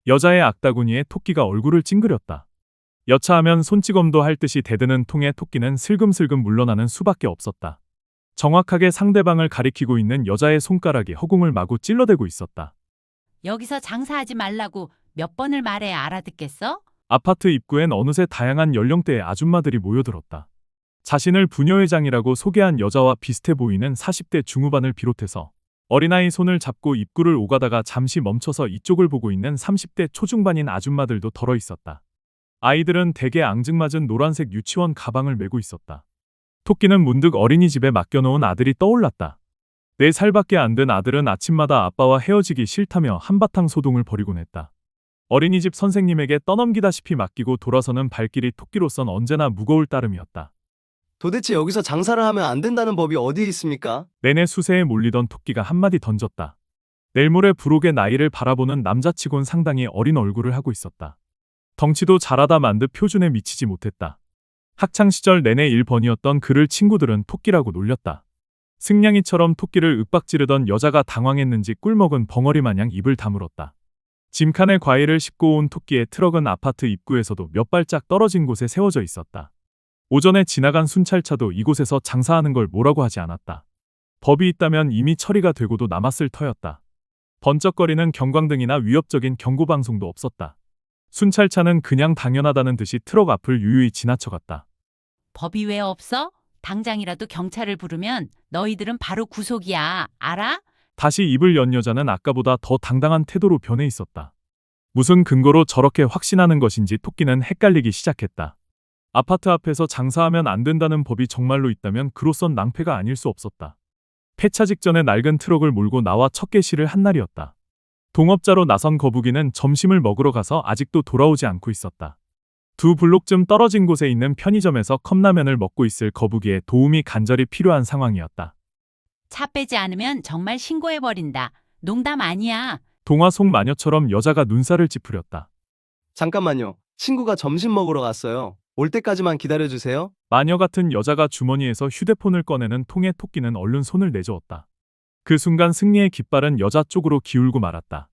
여자의 악다구니에 토끼가 얼굴을 찡그렸다. 여차하면 손찌검도 할 듯이 대드는 통에 토끼는 슬금슬금 물러나는 수밖에 없었다. 정확하게 상대방을 가리키고 있는 여자의 손가락이 허공을 마구 찔러대고 있었다. 여기서 장사하지 말라고 몇 번을 말해야 알아듣겠어? 아파트 입구엔 어느새 다양한 연령대의 아줌마들이 모여들었다. 자신을 부녀회장이라고 소개한 여자와 비슷해 보이는 40대 중후반을 비롯해서 어린아이 손을 잡고 입구를 오가다가 잠시 멈춰서 이쪽을 보고 있는 30대 초중반인 아줌마들도 덜어 있었다. 아이들은 대개 앙증맞은 노란색 유치원 가방을 메고 있었다. 토끼는 문득 어린이집에 맡겨놓은 아들이 떠올랐다. 4살밖에 안 된 아들은 아침마다 아빠와 헤어지기 싫다며 한바탕 소동을 벌이곤 했다. 어린이집 선생님에게 떠넘기다시피 맡기고 돌아서는 발길이 토끼로선 언제나 무거울 따름이었다. 도대체 여기서 장사를 하면 안 된다는 법이 어디 있습니까? 내내 수세에 몰리던 토끼가 한마디 던졌다. 내일 모레 부록의 나이를 바라보는 남자치곤 상당히 어린 얼굴을 하고 있었다. 덩치도 자라다 만 듯 표준에 미치지 못했다. 학창시절 내내 1번이었던 그를 친구들은 토끼라고 놀렸다. 승냥이처럼 토끼를 윽박지르던 여자가 당황했는지 꿀먹은 벙어리 마냥 입을 다물었다. 짐칸에 과일을 싣고 온 토끼의 트럭은 아파트 입구에서도 몇 발짝 떨어진 곳에 세워져 있었다. 오전에 지나간 순찰차도 이곳에서 장사하는 걸 뭐라고 하지 않았다. 법이 있다면 이미 처리가 되고도 남았을 터였다. 번쩍거리는 경광등이나 위협적인 경고방송도 없었다. 순찰차는 그냥 당연하다는 듯이 트럭 앞을 유유히 지나쳐갔다. 법이 왜 없어? 당장이라도 경찰을 부르면 너희들은 바로 구속이야. 알아? 다시 입을 연 여자는 아까보다 더 당당한 태도로 변해 있었다. 무슨 근거로 저렇게 확신하는 것인지 토끼는 헷갈리기 시작했다. 아파트 앞에서 장사하면 안 된다는 법이 정말로 있다면 그로선 낭패가 아닐 수 없었다. 폐차 직전에 낡은 트럭을 몰고 나와 첫 개시를 한 날이었다. 동업자로 나선 거북이는 점심을 먹으러 가서 아직도 돌아오지 않고 있었다. 2블록쯤 떨어진 곳에 있는 편의점에서 컵라면을 먹고 있을 거북이의 도움이 간절히 필요한 상황이었다. 차 빼지 않으면 정말 신고해버린다. 농담 아니야. 동화 속 마녀처럼 여자가 눈살을 찌푸렸다. 잠깐만요. 친구가 점심 먹으러 갔어요. 올 때까지만 기다려주세요. 마녀 같은 여자가 주머니에서 휴대폰을 꺼내는 통에 토끼는 얼른 손을 내저었다. 그 순간 승리의 깃발은 여자 쪽으로 기울고 말았다.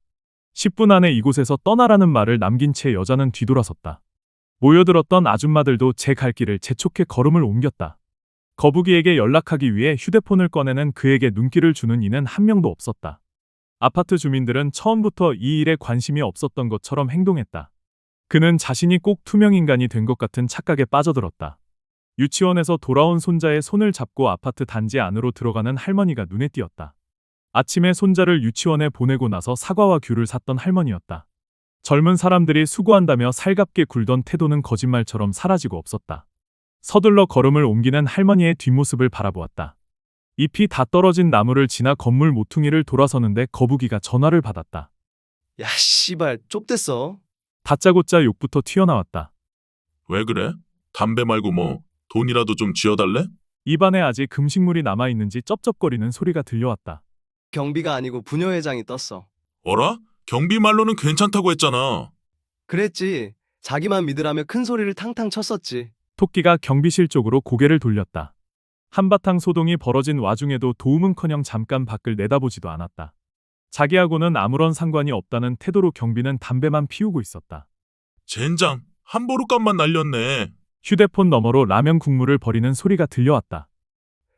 10분 안에 이곳에서 떠나라는 말을 남긴 채 여자는 뒤돌아섰다. 모여들었던 아줌마들도 제 갈 길을 재촉해 걸음을 옮겼다. 거북이에게 연락하기 위해 휴대폰을 꺼내는 그에게 눈길을 주는 이는 한 명도 없었다. 아파트 주민들은 처음부터 이 일에 관심이 없었던 것처럼 행동했다. 그는 자신이 꼭 투명인간이 된 것 같은 착각에 빠져들었다. 유치원에서 돌아온 손자의 손을 잡고 아파트 단지 안으로 들어가는 할머니가 눈에 띄었다. 아침에 손자를 유치원에 보내고 나서 사과와 귤을 샀던 할머니였다. 젊은 사람들이 수고한다며 살갑게 굴던 태도는 거짓말처럼 사라지고 없었다. 서둘러 걸음을 옮기는 할머니의 뒷모습을 바라보았다. 잎이 다 떨어진 나무를 지나 건물 모퉁이를 돌아서는데 거북이가 전화를 받았다. 야, 씨발, 좁댔어. 다짜고짜 욕부터 튀어나왔다. 왜 그래? 담배 말고 뭐 돈이라도 좀 쥐어달래? 입안에 아직 금식물이 남아있는지 쩝쩝거리는 소리가 들려왔다. 경비가 아니고 부녀회장이 떴어. 어라? 경비 말로는 괜찮다고 했잖아. 그랬지. 자기만 믿으라며 큰 소리를 탕탕 쳤었지. 토끼가 경비실 쪽으로 고개를 돌렸다. 한바탕 소동이 벌어진 와중에도 도움은커녕 잠깐 밖을 내다보지도 않았다. 자기하고는 아무런 상관이 없다는 태도로 경비는 담배만 피우고 있었다. 젠장, 함보루값만 날렸네. 휴대폰 너머로 라면 국물을 버리는 소리가 들려왔다.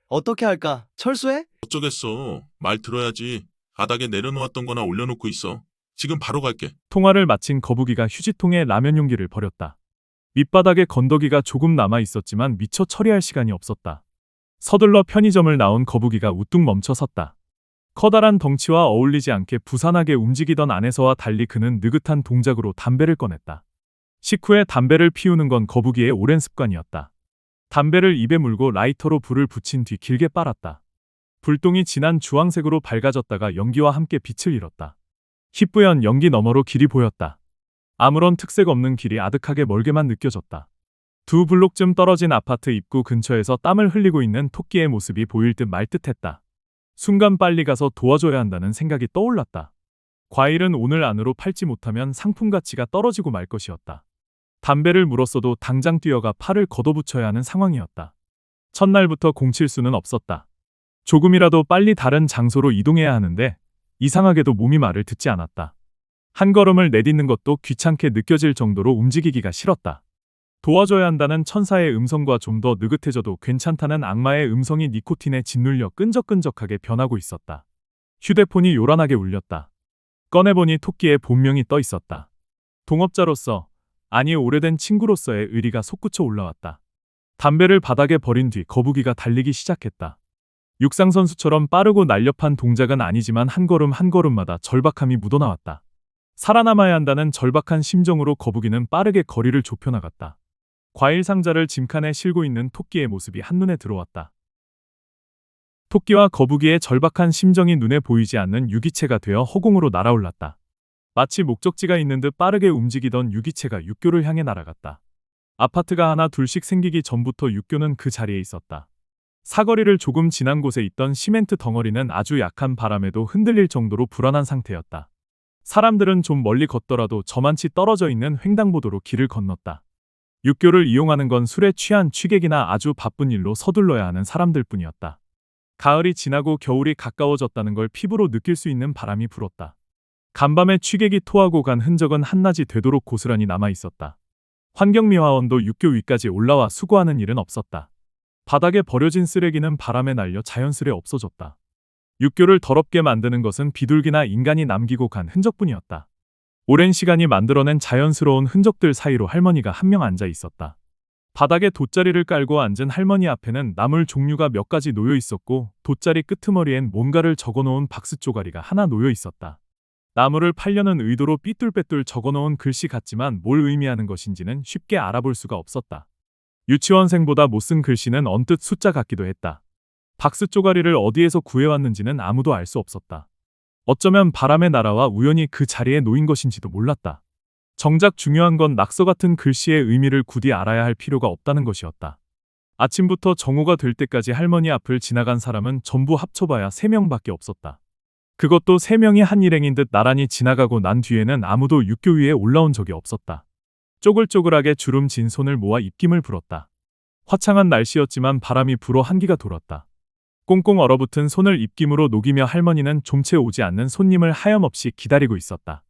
어떻게 할까? 철수해? 어쩌겠어. 말 들어야지. 바닥에 내려놓았던 거나 올려놓고 있어. 지금 바로 갈게. 통화를 마친 거북이가 휴지통에 라면 용기를 버렸다. 밑바닥에 건더기가 조금 남아 있었지만 미처 처리할 시간이 없었다. 서둘러 편의점을 나온 거북이가 우뚝 멈춰 섰다. 커다란 덩치와 어울리지 않게 부산하게 움직이던 안에서와 달리 그는 느긋한 동작으로 담배를 꺼냈다. 식후에 담배를 피우는 건 거북이의 오랜 습관이었다. 담배를 입에 물고 라이터로 불을 붙인 뒤 길게 빨았다. 불똥이 진한 주황색으로 밝아졌다가 연기와 함께 빛을 잃었다. 희뿌연 연기 너머로 길이 보였다. 아무런 특색 없는 길이 아득하게 멀게만 느껴졌다. 2블록쯤 떨어진 아파트 입구 근처에서 땀을 흘리고 있는 토끼의 모습이 보일 듯 말 듯했다. 순간 빨리 가서 도와줘야 한다는 생각이 떠올랐다. 과일은 오늘 안으로 팔지 못하면 상품 가치가 떨어지고 말 것이었다. 담배를 물었어도 당장 뛰어가 팔을 걷어붙여야 하는 상황이었다. 첫날부터 공칠 수는 없었다. 조금이라도 빨리 다른 장소로 이동해야 하는데 이상하게도 몸이 말을 듣지 않았다. 한 걸음을 내딛는 것도 귀찮게 느껴질 정도로 움직이기가 싫었다. 도와줘야 한다는 천사의 음성과 좀 더 느긋해져도 괜찮다는 악마의 음성이 니코틴에 짓눌려 끈적끈적하게 변하고 있었다. 휴대폰이 요란하게 울렸다. 꺼내보니 토끼의 본명이 떠 있었다. 동업자로서, 아니 오래된 친구로서의 의리가 솟구쳐 올라왔다. 담배를 바닥에 버린 뒤 거북이가 달리기 시작했다. 육상선수처럼 빠르고 날렵한 동작은 아니지만 한 걸음 한 걸음마다 절박함이 묻어나왔다. 살아남아야 한다는 절박한 심정으로 거북이는 빠르게 거리를 좁혀나갔다. 과일 상자를 짐칸에 싣고 있는 토끼의 모습이 한눈에 들어왔다. 토끼와 거북이의 절박한 심정이 눈에 보이지 않는 유기체가 되어 허공으로 날아올랐다. 마치 목적지가 있는 듯 빠르게 움직이던 유기체가 육교를 향해 날아갔다. 아파트가 하나 둘씩 생기기 전부터 육교는 그 자리에 있었다. 사거리를 조금 지난 곳에 있던 시멘트 덩어리는 아주 약한 바람에도 흔들릴 정도로 불안한 상태였다. 사람들은 좀 멀리 걷더라도 저만치 떨어져 있는 횡단보도로 길을 건넜다. 육교를 이용하는 건 술에 취한 취객이나 아주 바쁜 일로 서둘러야 하는 사람들뿐이었다. 가을이 지나고 겨울이 가까워졌다는 걸 피부로 느낄 수 있는 바람이 불었다. 간밤에 취객이 토하고 간 흔적은 한낮이 되도록 고스란히 남아 있었다. 환경미화원도 육교 위까지 올라와 수거하는 일은 없었다. 바닥에 버려진 쓰레기는 바람에 날려 자연스레 없어졌다. 육교를 더럽게 만드는 것은 비둘기나 인간이 남기고 간 흔적뿐이었다. 오랜 시간이 만들어낸 자연스러운 흔적들 사이로 할머니가 한 명 앉아 있었다. 바닥에 돗자리를 깔고 앉은 할머니 앞에는 나물 종류가 몇 가지 놓여 있었고 돗자리 끄트머리엔 뭔가를 적어놓은 박스 쪼가리가 하나 놓여 있었다. 나무를 팔려는 의도로 삐뚤빼뚤 적어놓은 글씨 같지만 뭘 의미하는 것인지는 쉽게 알아볼 수가 없었다. 유치원생보다 못 쓴 글씨는 언뜻 숫자 같기도 했다. 박스 쪼가리를 어디에서 구해왔는지는 아무도 알 수 없었다. 어쩌면 바람에 날아와 우연히 그 자리에 놓인 것인지도 몰랐다. 정작 중요한 건 낙서 같은 글씨의 의미를 굳이 알아야 할 필요가 없다는 것이었다. 아침부터 정오가 될 때까지 할머니 앞을 지나간 사람은 전부 합쳐봐야 3명밖에 없었다. 그것도 3명이 한 일행인 듯 나란히 지나가고 난 뒤에는 아무도 육교 위에 올라온 적이 없었다. 쪼글쪼글하게 주름진 손을 모아 입김을 불었다. 화창한 날씨였지만 바람이 불어 한기가 돌았다. 꽁꽁 얼어붙은 손을 입김으로 녹이며 할머니는 좀채 오지 않는 손님을 하염없이 기다리고 있었다.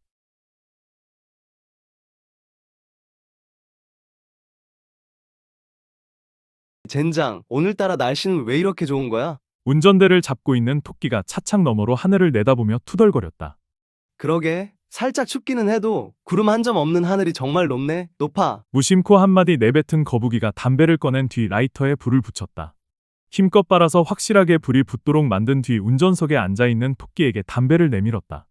젠장, 오늘따라 날씨는 왜 이렇게 좋은 거야? 운전대를 잡고 있는 토끼가 차창 너머로 하늘을 내다보며 투덜거렸다. 그러게, 살짝 춥기는 해도 구름 한 점 없는 하늘이 정말 높아. 무심코 한마디 내뱉은 거북이가 담배를 꺼낸 뒤 라이터에 불을 붙였다. 힘껏 빨아서 확실하게 불이 붙도록 만든 뒤 운전석에 앉아있는 토끼에게 담배를 내밀었다.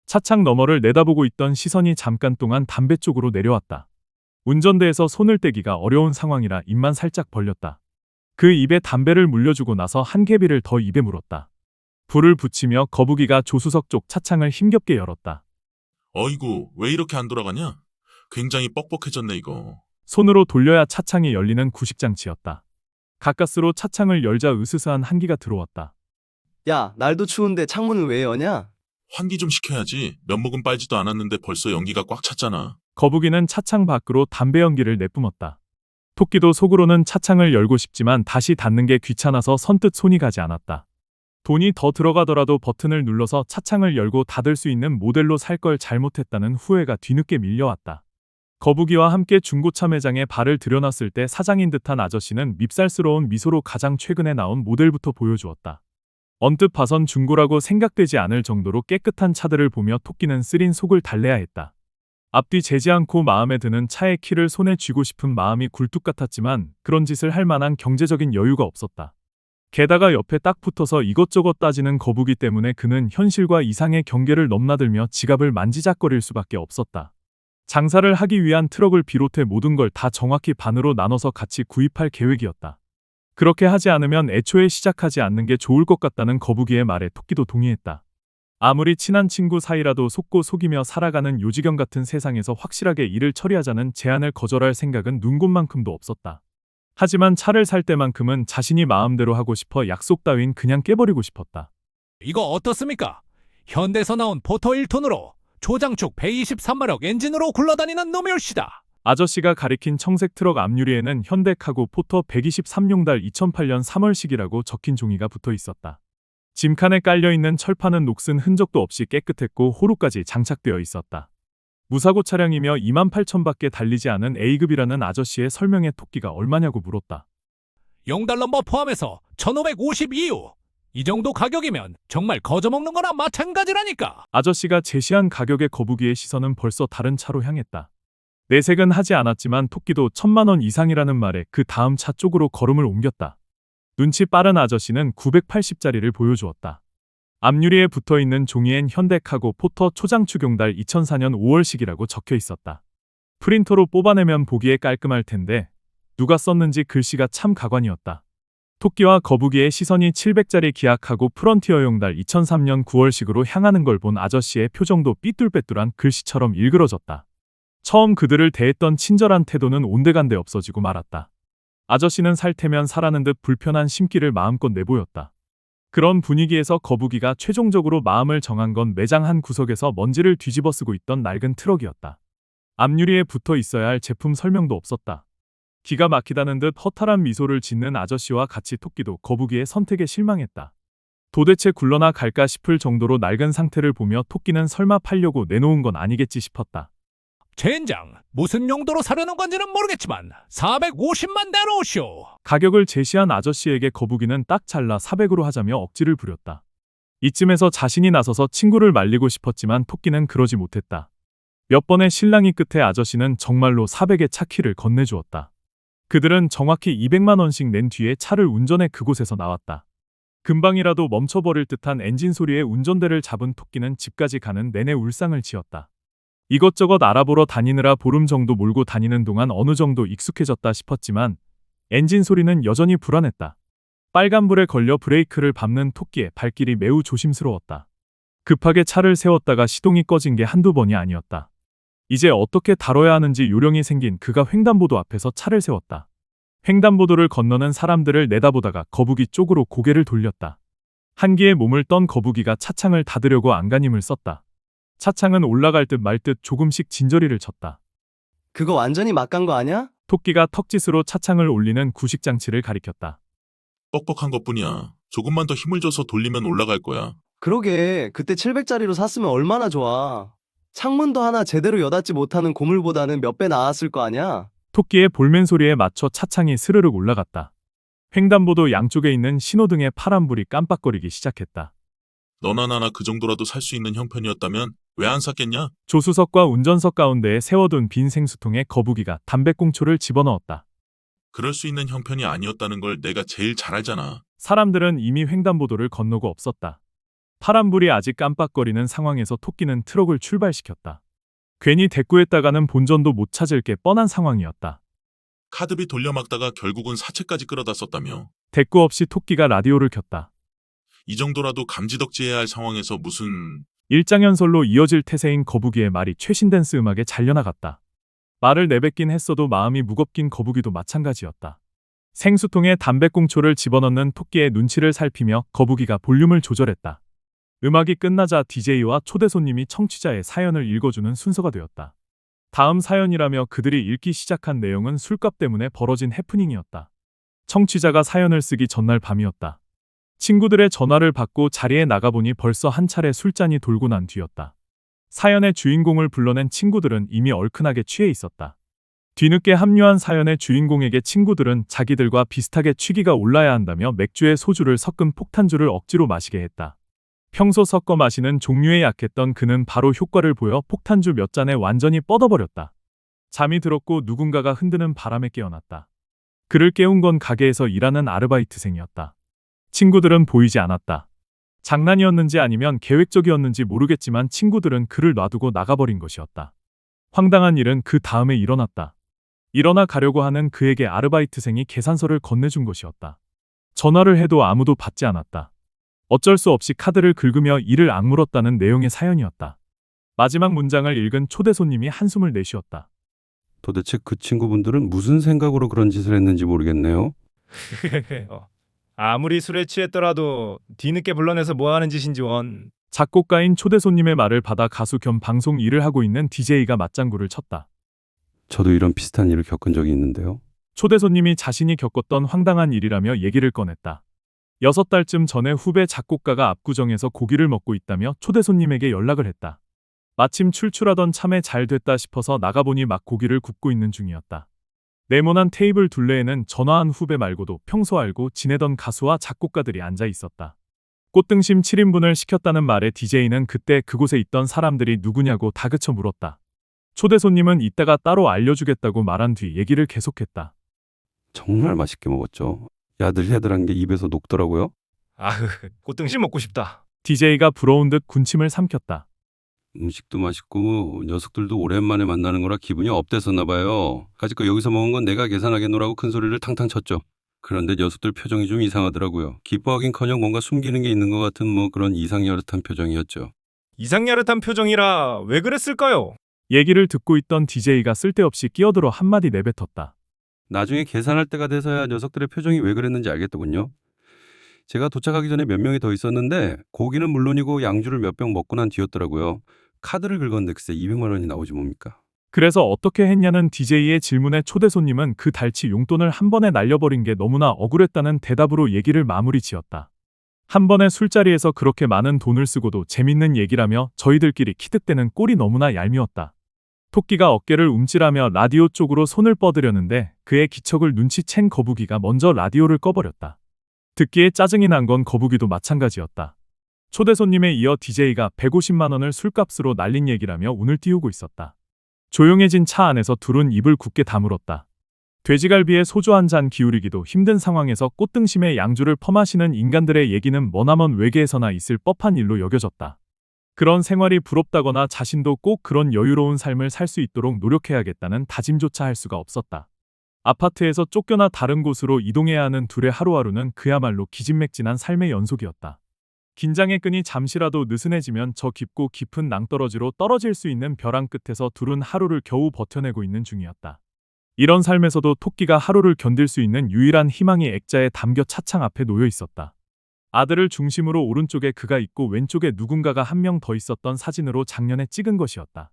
차창 너머를 내다보고 있던 시선이 잠깐 동안 담배 쪽으로 내려왔다. 운전대에서 손을 떼기가 어려운 상황이라 입만 살짝 벌렸다. 그 입에 담배를 물려주고 나서 한 개비를 더 입에 물었다. 불을 붙이며 거북이가 조수석 쪽 차창을 힘겹게 열었다. 어이구, 왜 이렇게 안 돌아가냐? 굉장히 뻑뻑해졌네 이거. 손으로 돌려야 차창이 열리는 구식장치였다. 가까스로 차창을 열자 으스스한 한기가 들어왔다. 야, 날도 추운데 창문을 왜 여냐? 환기 좀 시켜야지. 몇 모금 빨지도 않았는데 벌써 연기가 꽉 찼잖아. 거북이는 차창 밖으로 담배 연기를 내뿜었다. 토끼도 속으로는 차창을 열고 싶지만 다시 닫는 게 귀찮아서 선뜻 손이 가지 않았다. 돈이 더 들어가더라도 버튼을 눌러서 차창을 열고 닫을 수 있는 모델로 살 걸 잘못했다는 후회가 뒤늦게 밀려왔다. 거북이와 함께 중고차 매장에 발을 들여놨을 때 사장인 듯한 아저씨는 밉살스러운 미소로 가장 최근에 나온 모델부터 보여주었다. 언뜻 봐선 중고라고 생각되지 않을 정도로 깨끗한 차들을 보며 토끼는 쓰린 속을 달래야 했다. 앞뒤 재지 않고 마음에 드는 차의 키를 손에 쥐고 싶은 마음이 굴뚝 같았지만 그런 짓을 할 만한 경제적인 여유가 없었다. 게다가 옆에 딱 붙어서 이것저것 따지는 거북이 때문에 그는 현실과 이상의 경계를 넘나들며 지갑을 만지작거릴 수밖에 없었다. 장사를 하기 위한 트럭을 비롯해 모든 걸 다 정확히 반으로 나눠서 같이 구입할 계획이었다. 그렇게 하지 않으면 애초에 시작하지 않는 게 좋을 것 같다는 거북이의 말에 토끼도 동의했다. 아무리 친한 친구 사이라도 속고 속이며 살아가는 요지경 같은 세상에서 확실하게 일을 처리하자는 제안을 거절할 생각은 눈곱만큼도 없었다. 하지만 차를 살 때만큼은 자신이 마음대로 하고 싶어 약속 따윈 그냥 깨버리고 싶었다. 이거 어떻습니까? 현대에서 나온 포터 1톤으로 조장축 123마력 엔진으로 굴러다니는 놈이 올시다. 아저씨가 가리킨 청색 트럭 앞유리에는 현대카고 포터 123용달 2008년 3월식이라고 적힌 종이가 붙어 있었다. 짐칸에 깔려있는 철판은 녹슨 흔적도 없이 깨끗했고 호루까지 장착되어 있었다. 무사고 차량이며 28,000밖에 달리지 않은 A급이라는 아저씨의 설명에 토끼가 얼마냐고 물었다. 용달 넘버 포함해서 1552유. 이 정도 가격이면 정말 거저먹는 거나 마찬가지라니까. 아저씨가 제시한 가격의 거북이의 시선은 벌써 다른 차로 향했다. 내색은 하지 않았지만 토끼도 1,000만 원 이상이라는 말에 그 다음 차 쪽으로 걸음을 옮겼다. 눈치 빠른 아저씨는 980짜리를 보여주었다. 앞유리에 붙어있는 종이엔 현대카고 포터 초장축 용달 2004년 5월식이라고 적혀 있었다. 프린터로 뽑아내면 보기에 깔끔할 텐데 누가 썼는지 글씨가 참 가관이었다. 토끼와 거북이의 시선이 700짜리 기아카고 프런티어 용달 2003년 9월식으로 향하는 걸 본 아저씨의 표정도 삐뚤빼뚤한 글씨처럼 일그러졌다. 처음 그들을 대했던 친절한 태도는 온데간데 없어지고 말았다. 아저씨는 살 테면 사라는 듯 불편한 심기를 마음껏 내보였다. 그런 분위기에서 거북이가 최종적으로 마음을 정한 건 매장 한 구석에서 먼지를 뒤집어 쓰고 있던 낡은 트럭이었다. 앞유리에 붙어 있어야 할 제품 설명도 없었다. 기가 막히다는 듯 허탈한 미소를 짓는 아저씨와 같이 토끼도 거북이의 선택에 실망했다. 도대체 굴러나 갈까 싶을 정도로 낡은 상태를 보며 토끼는 설마 팔려고 내놓은 건 아니겠지 싶었다. 젠장, 무슨 용도로 사려는 건지는 모르겠지만 450만 내놓으시오. 가격을 제시한 아저씨에게 거북이는 딱 잘라 400으로 하자며 억지를 부렸다. 이쯤에서 자신이 나서서 친구를 말리고 싶었지만 토끼는 그러지 못했다. 몇 번의 실랑이 끝에 아저씨는 정말로 400의 차 키를 건네주었다. 그들은 정확히 200만 원씩 낸 뒤에 차를 운전해 그곳에서 나왔다. 금방이라도 멈춰버릴 듯한 엔진 소리에 운전대를 잡은 토끼는 집까지 가는 내내 울상을 지었다. 이것저것 알아보러 다니느라 보름 정도 몰고 다니는 동안 어느 정도 익숙해졌다 싶었지만 엔진 소리는 여전히 불안했다. 빨간불에 걸려 브레이크를 밟는 토끼의 발길이 매우 조심스러웠다. 급하게 차를 세웠다가 시동이 꺼진 게 한두 번이 아니었다. 이제 어떻게 다뤄야 하는지 요령이 생긴 그가 횡단보도 앞에서 차를 세웠다. 횡단보도를 건너는 사람들을 내다보다가 거북이 쪽으로 고개를 돌렸다. 한기에 몸을 떤 거북이가 차창을 닫으려고 안간힘을 썼다. 차창은 올라갈 듯 말 듯 조금씩 진저리를 쳤다. 그거 완전히 막 간 거 아냐? 토끼가 턱짓으로 차창을 올리는 구식장치를 가리켰다. 뻑뻑한 것뿐이야. 조금만 더 힘을 줘서 돌리면 올라갈 거야. 그러게, 그때 700짜리로 샀으면 얼마나 좋아. 창문도 하나 제대로 여닫지 못하는 고물보다는 몇 배 나았을 거 아냐? 토끼의 볼멘 소리에 맞춰 차창이 스르륵 올라갔다. 횡단보도 양쪽에 있는 신호등의 파란불이 깜빡거리기 시작했다. 너나 나나 그 정도라도 살 수 있는 형편이었다면 왜 안 샀겠냐? 조수석과 운전석 가운데에 세워둔 빈 생수통에 거북이가 담배꽁초를 집어넣었다. 그럴 수 있는 형편이 아니었다는 걸 내가 제일 잘 알잖아. 사람들은 이미 횡단보도를 건너고 없었다. 파란불이 아직 깜빡거리는 상황에서 토끼는 트럭을 출발시켰다. 괜히 대꾸했다가는 본전도 못 찾을 게 뻔한 상황이었다. 카드비 돌려막다가 결국은 사채까지 끌어다 썼다며. 대꾸 없이 토끼가 라디오를 켰다. 이 정도라도 감지덕지해야 할 상황에서 무슨... 일장연설로 이어질 태세인 거북이의 말이 최신 댄스 음악에 잘려나갔다. 말을 내뱉긴 했어도 마음이 무겁긴 거북이도 마찬가지였다. 생수통에 담배꽁초를 집어넣는 토끼의 눈치를 살피며 거북이가 볼륨을 조절했다. 음악이 끝나자 DJ와 초대 손님이 청취자의 사연을 읽어주는 순서가 되었다. 다음 사연이라며 그들이 읽기 시작한 내용은 술값 때문에 벌어진 해프닝이었다. 청취자가 사연을 쓰기 전날 밤이었다. 친구들의 전화를 받고 자리에 나가보니 벌써 한 차례 술잔이 돌고 난 뒤였다. 사연의 주인공을 불러낸 친구들은 이미 얼큰하게 취해 있었다. 뒤늦게 합류한 사연의 주인공에게 친구들은 자기들과 비슷하게 취기가 올라야 한다며 맥주에 소주를 섞은 폭탄주를 억지로 마시게 했다. 평소 섞어 마시는 종류에 약했던 그는 바로 효과를 보여 폭탄주 몇 잔에 완전히 뻗어버렸다. 잠이 들었고 누군가가 흔드는 바람에 깨어났다. 그를 깨운 건 가게에서 일하는 아르바이트생이었다. 친구들은 보이지 않았다. 장난이었는지 아니면 계획적이었는지 모르겠지만 친구들은 그를 놔두고 나가버린 것이었다. 황당한 일은 그 다음에 일어났다. 일어나 가려고 하는 그에게 아르바이트생이 계산서를 건네준 것이었다. 전화를 해도 아무도 받지 않았다. 어쩔 수 없이 카드를 긁으며 이를 악물었다는 내용의 사연이었다. 마지막 문장을 읽은 초대 손님이 한숨을 내쉬었다. 도대체 그 친구분들은 무슨 생각으로 그런 짓을 했는지 모르겠네요. 아무리 술에 취했더라도 뒤늦게 불러내서 뭐 하는 짓인지 원. 작곡가인 초대 손님의 말을 받아 가수 겸 방송 일을 하고 있는 DJ가 맞장구를 쳤다. 저도 이런 비슷한 일을 겪은 적이 있는데요. 초대 손님이 자신이 겪었던 황당한 일이라며 얘기를 꺼냈다. 6달쯤 전에 후배 작곡가가 압구정에서 고기를 먹고 있다며 초대 손님에게 연락을 했다. 마침 출출하던 참에 잘 됐다 싶어서 나가보니 막 고기를 굽고 있는 중이었다. 네모난 테이블 둘레에는 전화한 후배 말고도 평소 알고 지내던 가수와 작곡가들이 앉아 있었다. 꽃등심 7인분을 시켰다는 말에 DJ는 그때 그곳에 있던 사람들이 누구냐고 다그쳐 물었다. 초대 손님은 이따가 따로 알려주겠다고 말한 뒤 얘기를 계속했다. 정말 맛있게 먹었죠. 야들야들한 게 입에서 녹더라고요. 아흐, 꽃등심 먹고 싶다. DJ가 부러운 듯 군침을 삼켰다. 음식도 맛있고 녀석들도 오랜만에 만나는 거라 기분이 업됐었나 봐요. 까짓거 여기서 먹은 건 내가 계산하겠노라고 큰 소리를 탕탕 쳤죠. 그런데 녀석들 표정이 좀 이상하더라고요. 기뻐하긴커녕 뭔가 숨기는 게 있는 것 같은 그런 이상야릇한 표정이었죠. 이상야릇한 표정이라 왜 그랬을까요? 얘기를 듣고 있던 DJ가 쓸데없이 끼어들어 한마디 내뱉었다. 나중에 계산할 때가 돼서야 녀석들의 표정이 왜 그랬는지 알겠더군요. 제가 도착하기 전에 몇 명이 더 있었는데 고기는 물론이고 양주를 몇 병 먹고 난 뒤였더라고요. 카드를 긁었는데 글쎄 200만 원이 나오지 뭡니까. 그래서 어떻게 했냐는 DJ의 질문에 초대 손님은 그 달치 용돈을 한 번에 날려버린 게 너무나 억울했다는 대답으로 얘기를 마무리 지었다. 한 번에 술자리에서 그렇게 많은 돈을 쓰고도 재밌는 얘기라며 저희들끼리 키득대는 꼴이 너무나 얄미웠다. 토끼가 어깨를 움찔하며 라디오 쪽으로 손을 뻗으려는데 그의 기척을 눈치챈 거북이가 먼저 라디오를 꺼버렸다. 듣기에 짜증이 난 건 거북이도 마찬가지였다. 초대 손님에 이어 DJ가 150만 원을 술값으로 날린 얘기라며 운을 띄우고 있었다. 조용해진 차 안에서 둘은 입을 굳게 다물었다. 돼지갈비에 소주 한 잔 기울이기도 힘든 상황에서 꽃등심에 양주를 퍼마시는 인간들의 얘기는 머나먼 외계에서나 있을 법한 일로 여겨졌다. 그런 생활이 부럽다거나 자신도 꼭 그런 여유로운 삶을 살 수 있도록 노력해야겠다는 다짐조차 할 수가 없었다. 아파트에서 쫓겨나 다른 곳으로 이동해야 하는 둘의 하루하루는 그야말로 기진맥진한 삶의 연속이었다. 긴장의 끈이 잠시라도 느슨해지면 저 깊고 깊은 낭떠러지로 떨어질 수 있는 벼랑 끝에서 둘은 하루를 겨우 버텨내고 있는 중이었다. 이런 삶에서도 토끼가 하루를 견딜 수 있는 유일한 희망이 액자에 담겨 차창 앞에 놓여 있었다. 아들을 중심으로 오른쪽에 그가 있고 왼쪽에 누군가가 한 명 더 있었던 사진으로 작년에 찍은 것이었다.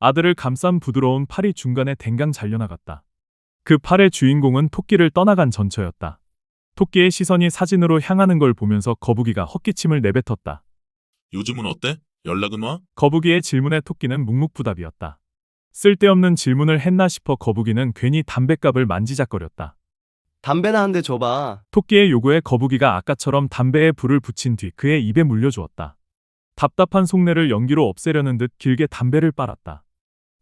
아들을 감싼 부드러운 팔이 중간에 댕강 잘려나갔다. 그 팔의 주인공은 토끼를 떠나간 전처였다. 토끼의 시선이 사진으로 향하는 걸 보면서 거북이가 헛기침을 내뱉었다. 요즘은 어때? 연락은 와? 거북이의 질문에 토끼는 묵묵부답이었다. 쓸데없는 질문을 했나 싶어 거북이는 괜히 담뱃갑을 만지작거렸다. 담배나 한 대 줘봐. 토끼의 요구에 거북이가 아까처럼 담배에 불을 붙인 뒤 그의 입에 물려주었다. 답답한 속내를 연기로 없애려는 듯 길게 담배를 빨았다.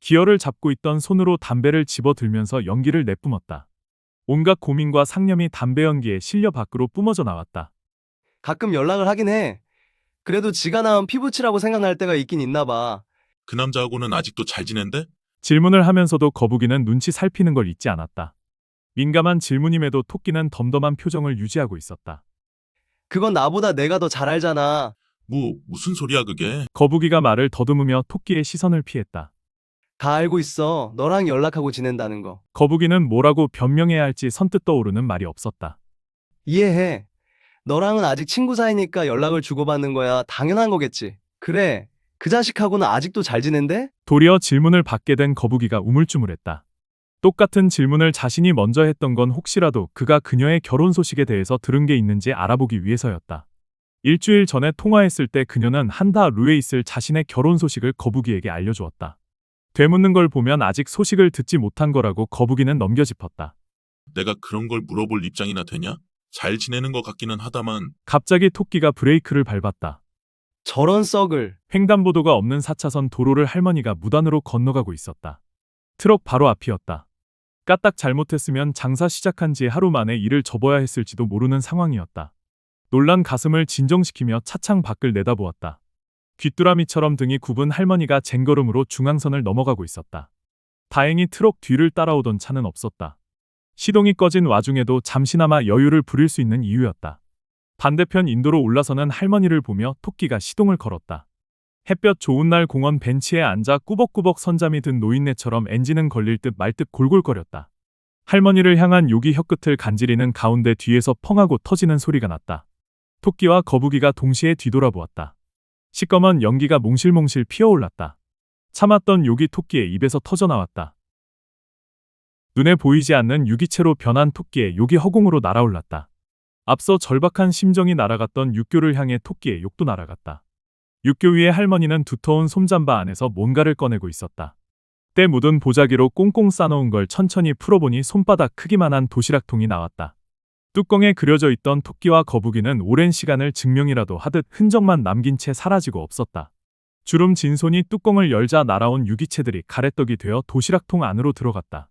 기어를 잡고 있던 손으로 담배를 집어들면서 연기를 내뿜었다. 온갖 고민과 상념이 담배 연기에 실려 밖으로 뿜어져 나왔다. 가끔 연락을 하긴 해. 그래도 지가 낳은 피부치라고 생각날 때가 있긴 있나 봐. 그 남자하고는 아직도 잘 지낸대? 질문을 하면서도 거북이는 눈치 살피는 걸 잊지 않았다. 민감한 질문임에도 토끼는 덤덤한 표정을 유지하고 있었다. 그건 나보다 내가 더 잘 알잖아. 무슨 소리야 그게? 거북이가 말을 더듬으며 토끼의 시선을 피했다. 다 알고 있어. 너랑 연락하고 지낸다는 거. 거북이는 뭐라고 변명해야 할지 선뜻 떠오르는 말이 없었다. 이해해. 너랑은 아직 친구 사이니까 연락을 주고받는 거야. 당연한 거겠지. 그래. 그 자식하고는 아직도 잘 지낸대? 도리어 질문을 받게 된 거북이가 우물쭈물했다. 똑같은 질문을 자신이 먼저 했던 건 혹시라도 그가 그녀의 결혼 소식에 대해서 들은 게 있는지 알아보기 위해서였다. 일주일 전에 통화했을 때 그녀는 한다루에 있을 자신의 결혼 소식을 거북이에게 알려주었다. 되묻는 걸 보면 아직 소식을 듣지 못한 거라고 거북이는 넘겨짚었다. 내가 그런 걸 물어볼 입장이나 되냐? 잘 지내는 것 같기는 하다만 갑자기 토끼가 브레이크를 밟았다. 저런 썩을. 횡단보도가 없는 4차선 도로를 할머니가 무단으로 건너가고 있었다. 트럭 바로 앞이었다. 까딱 잘못했으면 장사 시작한 지 하루 만에 일을 접어야 했을지도 모르는 상황이었다. 놀란 가슴을 진정시키며 차창 밖을 내다보았다. 귀뚜라미처럼 등이 굽은 할머니가 쟁걸음으로 중앙선을 넘어가고 있었다. 다행히 트럭 뒤를 따라오던 차는 없었다. 시동이 꺼진 와중에도 잠시나마 여유를 부릴 수 있는 이유였다. 반대편 인도로 올라서는 할머니를 보며 토끼가 시동을 걸었다. 햇볕 좋은 날 공원 벤치에 앉아 꾸벅꾸벅 선잠이 든 노인네처럼 엔진은 걸릴 듯 말 듯 골골거렸다. 할머니를 향한 요기 혀끝을 간지리는 가운데 뒤에서 펑하고 터지는 소리가 났다. 토끼와 거북이가 동시에 뒤돌아보았다. 시꺼먼 연기가 몽실몽실 피어올랐다. 참았던 욕이 토끼의 입에서 터져나왔다. 눈에 보이지 않는 유기체로 변한 토끼의 욕이 허공으로 날아올랐다. 앞서 절박한 심정이 날아갔던 육교를 향해 토끼의 욕도 날아갔다. 육교 위에 할머니는 두터운 솜잠바 안에서 뭔가를 꺼내고 있었다. 때 묻은 보자기로 꽁꽁 싸놓은 걸 천천히 풀어보니 손바닥 크기만한 도시락통이 나왔다. 뚜껑에 그려져 있던 토끼와 거북이는 오랜 시간을 증명이라도 하듯 흔적만 남긴 채 사라지고 없었다. 주름 진 손이 뚜껑을 열자 날아온 유기체들이 가래떡이 되어 도시락통 안으로 들어갔다.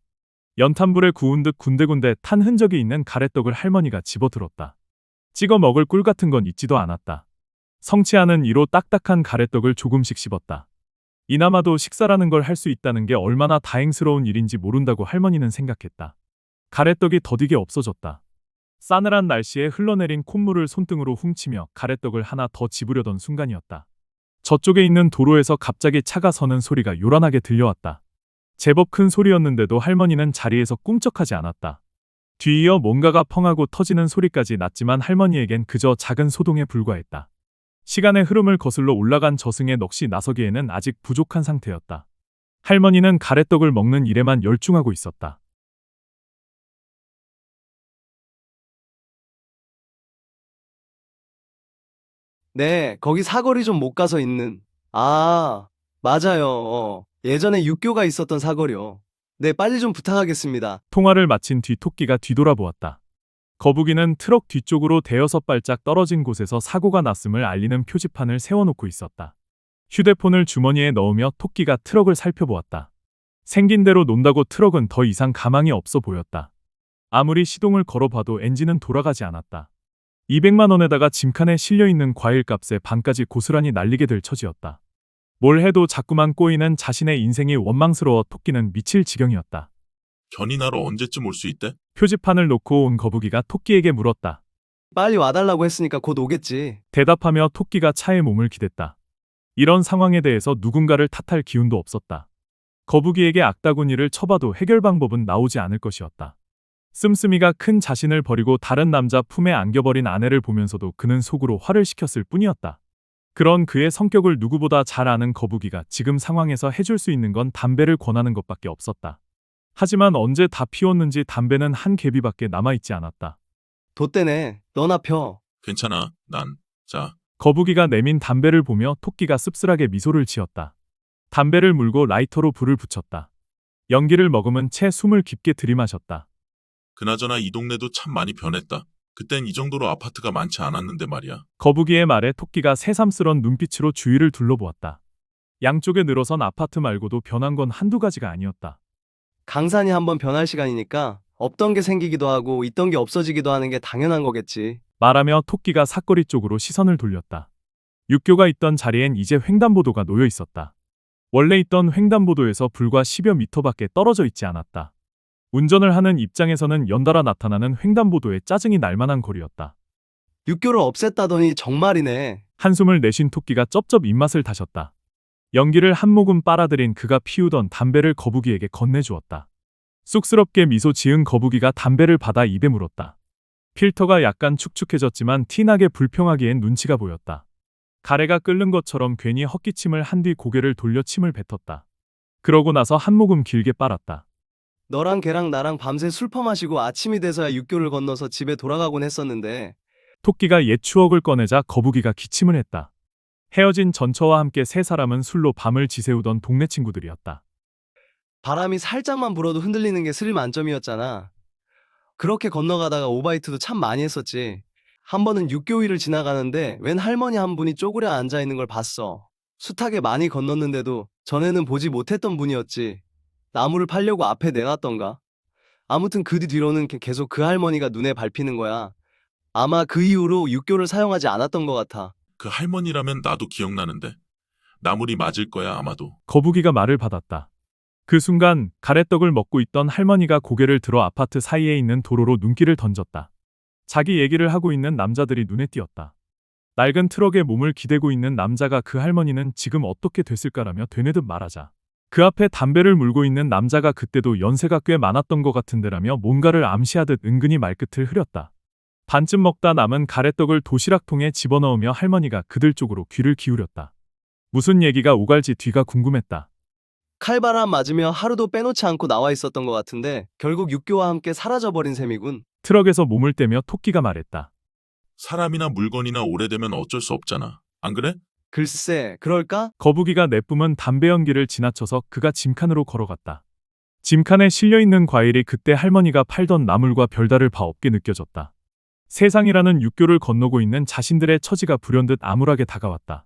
연탄불에 구운 듯 군데군데 탄 흔적이 있는 가래떡을 할머니가 집어들었다. 찍어 먹을 꿀 같은 건 있지도 않았다. 성취하는 이로 딱딱한 가래떡을 조금씩 씹었다. 이나마도 식사라는 걸 할 수 있다는 게 얼마나 다행스러운 일인지 모른다고 할머니는 생각했다. 가래떡이 더디게 없어졌다. 싸늘한 날씨에 흘러내린 콧물을 손등으로 훔치며 가래떡을 하나 더 집으려던 순간이었다. 저쪽에 있는 도로에서 갑자기 차가 서는 소리가 요란하게 들려왔다. 제법 큰 소리였는데도 할머니는 자리에서 꿈쩍하지 않았다. 뒤이어 뭔가가 펑하고 터지는 소리까지 났지만 할머니에겐 그저 작은 소동에 불과했다. 시간의 흐름을 거슬러 올라간 저승에 넋이 나서기에는 아직 부족한 상태였다. 할머니는 가래떡을 먹는 일에만 열중하고 있었다. 네, 거기 사거리 좀 못 가서 있는. 아, 맞아요. 예전에 육교가 있었던 사거리요. 네, 빨리 좀 부탁하겠습니다. 통화를 마친 뒤 토끼가 뒤돌아보았다. 거북이는 트럭 뒤쪽으로 대여섯 발짝 떨어진 곳에서 사고가 났음을 알리는 표지판을 세워놓고 있었다. 휴대폰을 주머니에 넣으며 토끼가 트럭을 살펴보았다. 생긴 대로 논다고 트럭은 더 이상 가망이 없어 보였다. 아무리 시동을 걸어봐도 엔진은 돌아가지 않았다. 200만 원에다가 짐칸에 실려있는 과일값에 반까지 고스란히 날리게 될 처지였다. 뭘 해도 자꾸만 꼬이는 자신의 인생이 원망스러워 토끼는 미칠 지경이었다. 견인하러 언제쯤 올 수 있대? 표지판을 놓고 온 거북이가 토끼에게 물었다. 빨리 와달라고 했으니까 곧 오겠지. 대답하며 토끼가 차에 몸을 기댔다. 이런 상황에 대해서 누군가를 탓할 기운도 없었다. 거북이에게 악다구니를 쳐봐도 해결 방법은 나오지 않을 것이었다. 씀씀이가 큰 자신을 버리고 다른 남자 품에 안겨버린 아내를 보면서도 그는 속으로 화를 식혔을 뿐이었다. 그런 그의 성격을 누구보다 잘 아는 거북이가 지금 상황에서 해줄 수 있는 건 담배를 권하는 것밖에 없었다. 하지만 언제 다 피웠는지 담배는 한 개비밖에 남아있지 않았다. 돛대네. 너나 펴. 괜찮아. 자, 거북이가 내민 담배를 보며 토끼가 씁쓸하게 미소를 지었다. 담배를 물고 라이터로 불을 붙였다. 연기를 머금은 채 숨을 깊게 들이마셨다. 그나저나 이 동네도 참 많이 변했다. 그땐 이 정도로 아파트가 많지 않았는데 말이야. 거북이의 말에 토끼가 새삼스런 눈빛으로 주위를 둘러보았다. 양쪽에 늘어선 아파트 말고도 변한 건 한두 가지가 아니었다. 강산이 한번 변할 시간이니까 없던 게 생기기도 하고 있던 게 없어지기도 하는 게 당연한 거겠지. 말하며 토끼가 사거리 쪽으로 시선을 돌렸다. 육교가 있던 자리엔 이제 횡단보도가 놓여 있었다. 원래 있던 횡단보도에서 불과 10여 미터밖에 떨어져 있지 않았다. 운전을 하는 입장에서는 연달아 나타나는 횡단보도에 짜증이 날 만한 거리였다. 육교를 없앴다더니 정말이네. 한숨을 내쉰 토끼가 쩝쩝 입맛을 다셨다. 연기를 한 모금 빨아들인 그가 피우던 담배를 거북이에게 건네주었다. 쑥스럽게 미소 지은 거북이가 담배를 받아 입에 물었다. 필터가 약간 축축해졌지만 티나게 불평하기엔 눈치가 보였다. 가래가 끓는 것처럼 괜히 헛기침을 한 뒤 고개를 돌려 침을 뱉었다. 그러고 나서 한 모금 길게 빨았다. 너랑 걔랑 나랑 밤새 술 퍼마시고 아침이 돼서야 육교를 건너서 집에 돌아가곤 했었는데 토끼가 옛 추억을 꺼내자 거북이가 기침을 했다. 헤어진 전처와 함께 세 사람은 술로 밤을 지새우던 동네 친구들이었다. 바람이 살짝만 불어도 흔들리는 게 스릴 만점이었잖아. 그렇게 건너가다가 오바이트도 참 많이 했었지. 한 번은 육교 위를 지나가는데 웬 할머니 한 분이 쪼그려 앉아있는 걸 봤어. 숱하게 많이 건넜는데도 전에는 보지 못했던 분이었지. 나무를 팔려고 앞에 내놨던가. 아무튼 그 뒤로는 계속 그 할머니가 눈에 밟히는 거야. 아마 그 이후로 육교를 사용하지 않았던 것 같아. 그 할머니라면 나도 기억나는데. 나물이 맞을 거야 아마도. 거북이가 말을 받았다. 그 순간 가래떡을 먹고 있던 할머니가 고개를 들어 아파트 사이에 있는 도로로 눈길을 던졌다. 자기 얘기를 하고 있는 남자들이 눈에 띄었다. 낡은 트럭에 몸을 기대고 있는 남자가 그 할머니는 지금 어떻게 됐을까라며 되뇌듯 말하자. 그 앞에 담배를 물고 있는 남자가 그때도 연세가 꽤 많았던 것 같은데라며 뭔가를 암시하듯 은근히 말끝을 흐렸다. 반쯤 먹다 남은 가래떡을 도시락통에 집어넣으며 할머니가 그들 쪽으로 귀를 기울였다. 무슨 얘기가 오갈지 뒤가 궁금했다. 칼바람 맞으며 하루도 빼놓지 않고 나와 있었던 것 같은데 결국 육교와 함께 사라져버린 셈이군. 트럭에서 몸을 떼며 토끼가 말했다. 사람이나 물건이나 오래되면 어쩔 수 없잖아. 안 그래? 글쎄, 그럴까? 거북이가 내뿜은 담배 연기를 지나쳐서 그가 짐칸으로 걸어갔다. 짐칸에 실려있는 과일이 그때 할머니가 팔던 나물과 별다를 바 없게 느껴졌다. 세상이라는 육교를 건너고 있는 자신들의 처지가 불현듯 암울하게 다가왔다.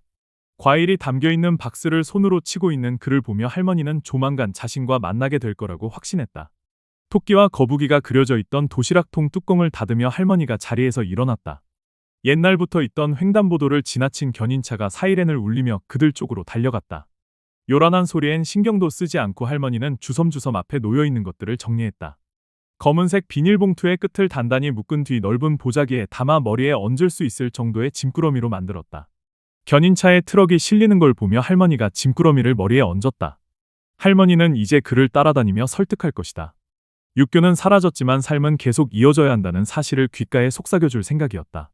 과일이 담겨있는 박스를 손으로 치고 있는 그를 보며 할머니는 조만간 자신과 만나게 될 거라고 확신했다. 토끼와 거북이가 그려져 있던 도시락통 뚜껑을 닫으며 할머니가 자리에서 일어났다. 옛날부터 있던 횡단보도를 지나친 견인차가 사이렌을 울리며 그들 쪽으로 달려갔다. 요란한 소리엔 신경도 쓰지 않고 할머니는 주섬주섬 앞에 놓여있는 것들을 정리했다. 검은색 비닐봉투의 끝을 단단히 묶은 뒤 넓은 보자기에 담아 머리에 얹을 수 있을 정도의 짐꾸러미로 만들었다. 견인차에 트럭이 실리는 걸 보며 할머니가 짐꾸러미를 머리에 얹었다. 할머니는 이제 그를 따라다니며 설득할 것이다. 육교는 사라졌지만 삶은 계속 이어져야 한다는 사실을 귓가에 속삭여줄 생각이었다.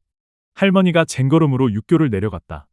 할머니가 쟁걸음으로 육교를 내려갔다.